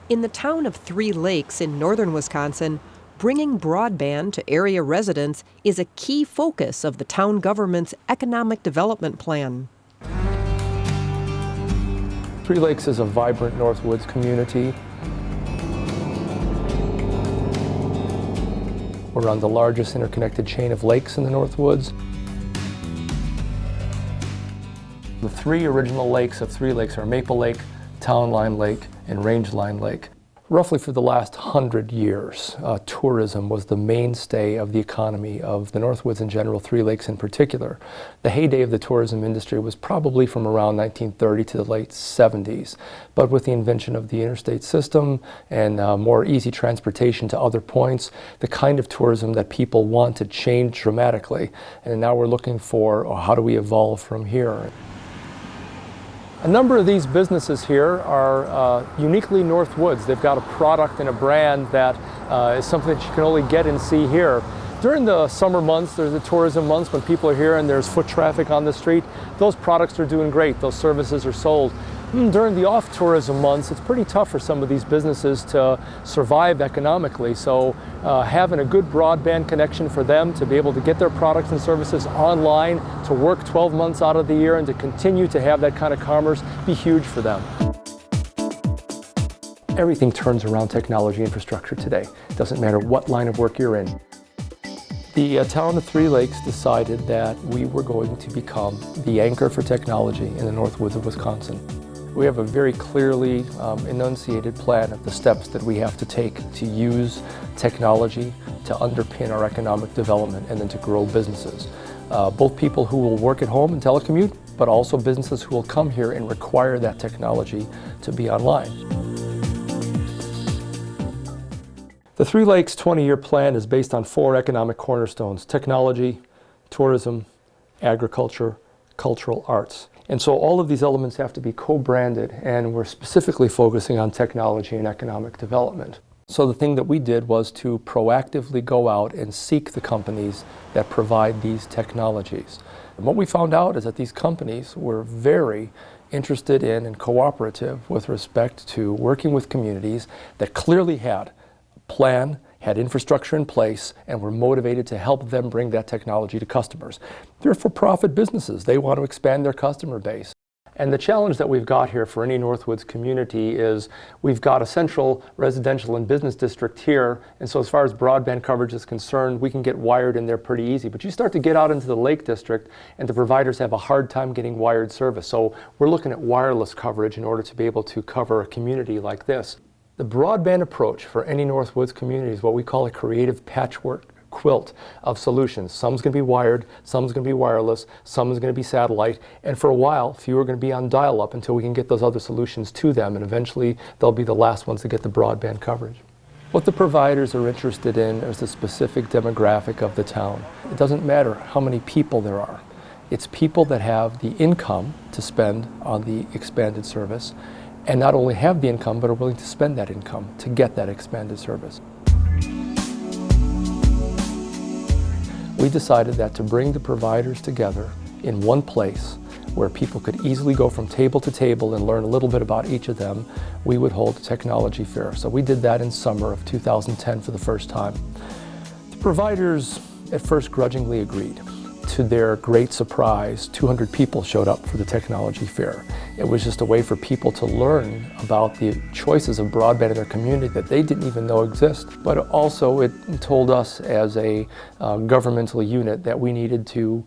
In the town of Three Lakes in northern Wisconsin, bringing broadband to area residents is a key focus of the town government's economic development plan. Three Lakes is a vibrant Northwoods community. We're on the largest interconnected chain of lakes in the Northwoods. The three original lakes of Three Lakes are Maple Lake, Town Line Lake, and Range Line Lake. Roughly for the last 100 years, tourism was the mainstay of the economy of the Northwoods in general, Three Lakes in particular. The heyday of the tourism industry was probably from around 1930 to the late 70s. But with the invention of the interstate system and more easy transportation to other points, the kind of tourism that people wanted changed dramatically. And now we're looking for how do we evolve from here. A number of these businesses here are uniquely Northwoods. They've got a product and a brand that is something that you can only get and see here. During the summer months, there's the tourism months when people are here and there's foot traffic on the street. Those products are doing great. Those services are sold. During the off-tourism months, it's pretty tough for some of these businesses to survive economically. So having a good broadband connection for them to be able to get their products and services online, to work 12 months out of the year and to continue to have that kind of commerce be huge for them. Everything turns around technology infrastructure today. It doesn't matter what line of work you're in. The town of Three Lakes decided that we were going to become the anchor for technology in the Northwoods of Wisconsin. We have a very clearly enunciated plan of the steps that we have to take to use technology to underpin our economic development and then to grow businesses. Both people who will work at home and telecommute, but also businesses who will come here and require that technology to be online. The Three Lakes 20-year plan is based on 4 economic cornerstones: technology, tourism, agriculture, cultural arts. And so all of these elements have to be co-branded, and we're specifically focusing on technology and economic development. So the thing that we did was to proactively go out and seek the companies that provide these technologies. And what we found out is that these companies were very interested in and cooperative with respect to working with communities that clearly had a plan, had infrastructure in place, and were motivated to help them bring that technology to customers. They're for-profit businesses. They want to expand their customer base. And the challenge that we've got here for any Northwoods community is we've got a central residential and business district here, and so as far as broadband coverage is concerned, we can get wired in there pretty easy. But you start to get out into the Lake District, and the providers have a hard time getting wired service. So we're looking at wireless coverage in order to be able to cover a community like this. The broadband approach for any Northwoods community is what we call a creative patchwork quilt of solutions. Some's going to be wired, some's going to be wireless, some is going to be satellite, and for a while, few are going to be on dial-up until we can get those other solutions to them, and eventually they'll be the last ones to get the broadband coverage. What the providers are interested in is the specific demographic of the town. It doesn't matter how many people there are. It's people that have the income to spend on the expanded service, and not only have the income, but are willing to spend that income to get that expanded service. We decided that to bring the providers together in one place where people could easily go from table to table and learn a little bit about each of them, we would hold a technology fair. So we did that in summer of 2010 for the first time. The providers at first grudgingly agreed. To their great surprise, 200 people showed up for the technology fair. It was just a way for people to learn about the choices of broadband in their community that they didn't even know exist. But also it told us as a governmental unit that we needed to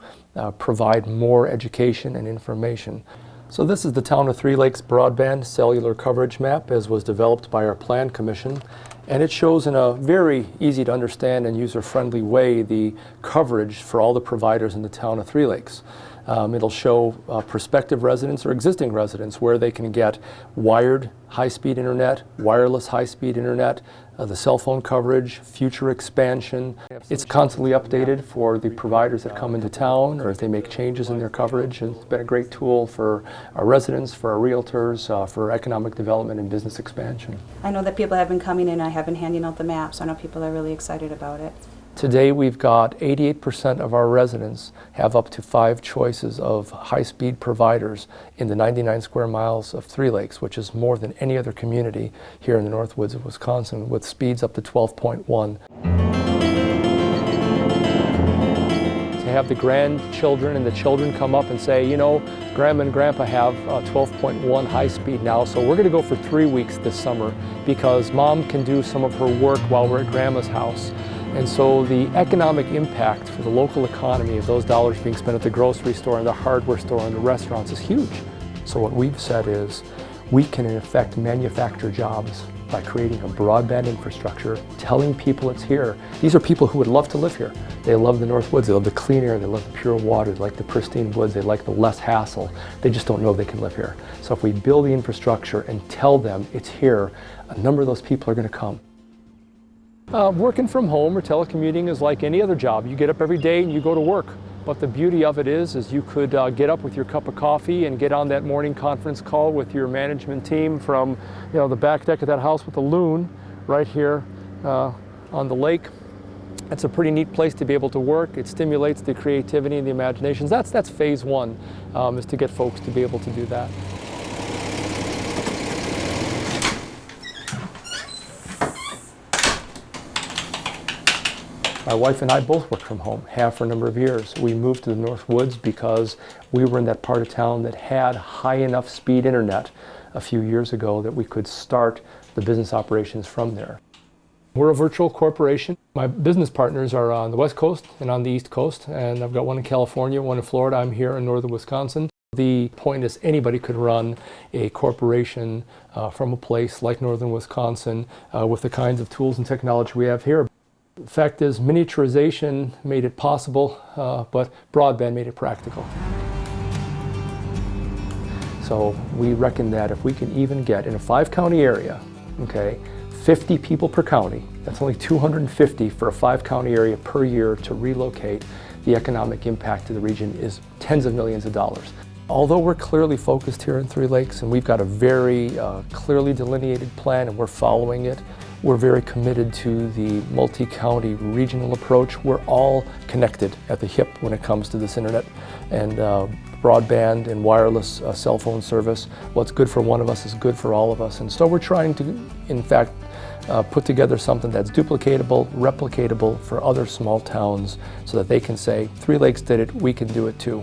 provide more education and information. So this is the Town of Three Lakes broadband cellular coverage map as was developed by our Plan Commission. And it shows in a very easy to understand and user-friendly way the coverage for all the providers in the Town of Three Lakes. It'll show prospective residents or existing residents where they can get wired high-speed internet, wireless high-speed internet, the cell phone coverage, future expansion. It's constantly updated for the providers that come into town or if they make changes in their coverage. And it's been a great tool for our residents, for our realtors, for economic development and business expansion. I know that people have been coming in and I have been handing out the maps. I know people are really excited about it. Today we've got 88% of our residents have up to 5 choices of high-speed providers in the 99 square miles of Three Lakes, which is more than any other community here in the North Woods of Wisconsin, with speeds up to 12.1. To have the grandchildren and the children come up and say, you know, Grandma and Grandpa have 12.1 high speed now, so we're going to go for 3 weeks this summer because Mom can do some of her work while we're at Grandma's house. And so the economic impact for the local economy of those dollars being spent at the grocery store and the hardware store and the restaurants is huge. So what we've said is we can in effect manufacture jobs by creating a broadband infrastructure, telling people it's here. These are people who would love to live here. They love the North Woods, they love the clean air, they love the pure water, they like the pristine woods, they like the less hassle. They just don't know they can live here. So if we build the infrastructure and tell them it's here, a number of those people are going to come. Working from home or telecommuting is like any other job. You get up every day and you go to work. But the beauty of it is you could get up with your cup of coffee and get on that morning conference call with your management team from, you know, the back deck of that house with the loon right here on the lake. It's a pretty neat place to be able to work. It stimulates the creativity and the imaginations. That's phase one, is to get folks to be able to do that. My wife and I both worked from home, have for a number of years. We moved to the North Woods because we were in that part of town that had high enough speed internet a few years ago that we could start the business operations from there. We're a virtual corporation. My business partners are on the West Coast and on the East Coast, and I've got one in California, one in Florida. I'm here in northern Wisconsin. The point is anybody could run a corporation from a place like northern Wisconsin with the kinds of tools and technology we have here. The fact is, miniaturization made it possible, but broadband made it practical. So we reckon that if we can even get in a 5-county area, okay, 50 people per county, that's only 250 for a 5-county area per year to relocate, the economic impact to the region is tens of millions of dollars. Although we're clearly focused here in Three Lakes and we've got a very clearly delineated plan and we're following it, we're very committed to the multi-county regional approach. We're all connected at the hip when it comes to this internet and broadband and wireless cell phone service. What's good for one of us is good for all of us. And so we're trying to, in fact, put together something that's duplicatable, replicatable for other small towns so that they can say, Three Lakes did it, we can do it too.